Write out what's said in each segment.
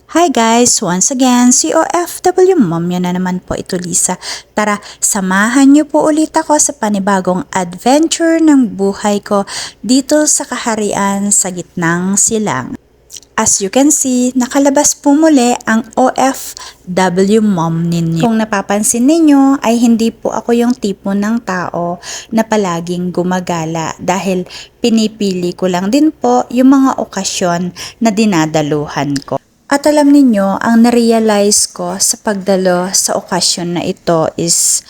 Hi guys! Once again, si OFW Mom yun na naman po ito, Lisa. Tara, samahan niyo po ulit ako sa panibagong adventure ng buhay ko dito sa kaharian sa gitnang silang. As you can see, nakalabas po muli ang OFW Mom ninyo. Kung napapansin ninyo ay hindi po ako yung tipo ng tao na palaging gumagala dahil pinipili ko lang din po yung mga okasyon na dinadaluhan ko. At alam ninyo, ang narealize ko sa pagdalo sa okasyon na ito is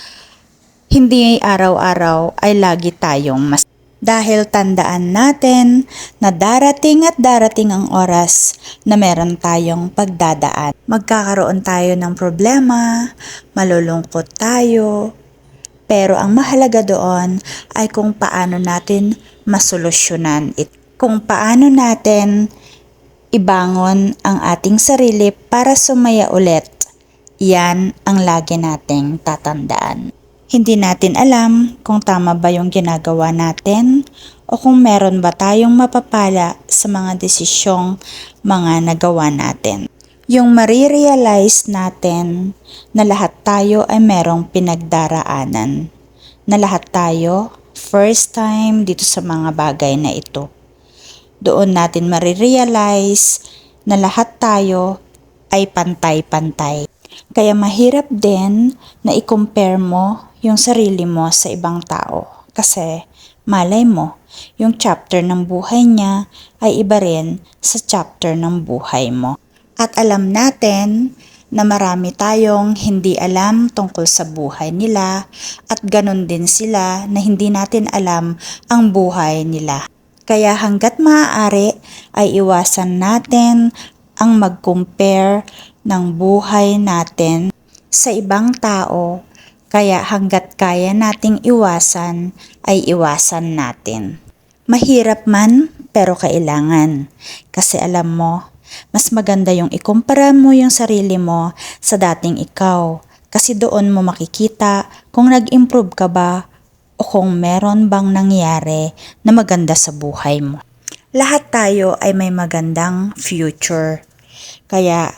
hindi araw-araw ay lagi tayong mas. Dahil tandaan natin na darating at darating ang oras na meron tayong pagdadaan. Magkakaroon tayo ng problema, malulungkot tayo, pero ang mahalaga doon ay kung paano natin masolusyonan ito. Kung paano natin ibangon ang ating sarili para sumaya ulit. Yan ang lagi nating tatandaan. Hindi natin alam kung tama ba yung ginagawa natin o kung meron ba tayong mapapala sa mga desisyong mga nagawa natin. Yung marirealize natin na lahat tayo ay merong pinagdaraanan. Na lahat tayo first time dito sa mga bagay na ito. Doon natin marirealize na lahat tayo ay pantay-pantay. Kaya mahirap din na i-compare mo yung sarili mo sa ibang tao. Kasi malay mo, yung chapter ng buhay niya ay iba rin sa chapter ng buhay mo. At alam natin na marami tayong hindi alam tungkol sa buhay nila at ganun din sila na hindi natin alam ang buhay nila. Kaya hanggat maaari ay iwasan natin ang mag-compare ng buhay natin sa ibang tao. Kaya hanggat kaya nating iwasan ay iwasan natin. Mahirap man pero kailangan. Kasi alam mo, mas maganda yung ikumpara mo yung sarili mo sa dating ikaw. Kasi doon mo makikita kung nag-improve ka ba o kung meron bang nangyari na maganda sa buhay mo. Lahat tayo ay may magandang future. Kaya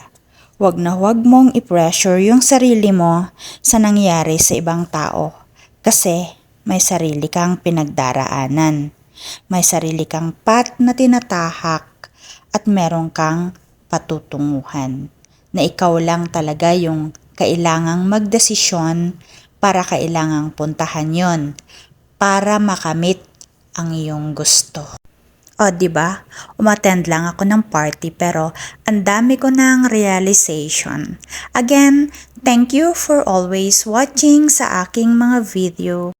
wag na wag mong i-pressure yung sarili mo sa nangyari sa ibang tao. Kasi may sarili kang pinagdaraanan. May sarili kang path na tinatahak at meron kang patutunguhan. Na ikaw lang talaga yung kailangang magdesisyon para kailangang puntahan yon para makamit ang iyong gusto. O, diba? Umattend lang ako ng party pero ang dami ko ng realization. Again, thank you for always watching sa aking mga video.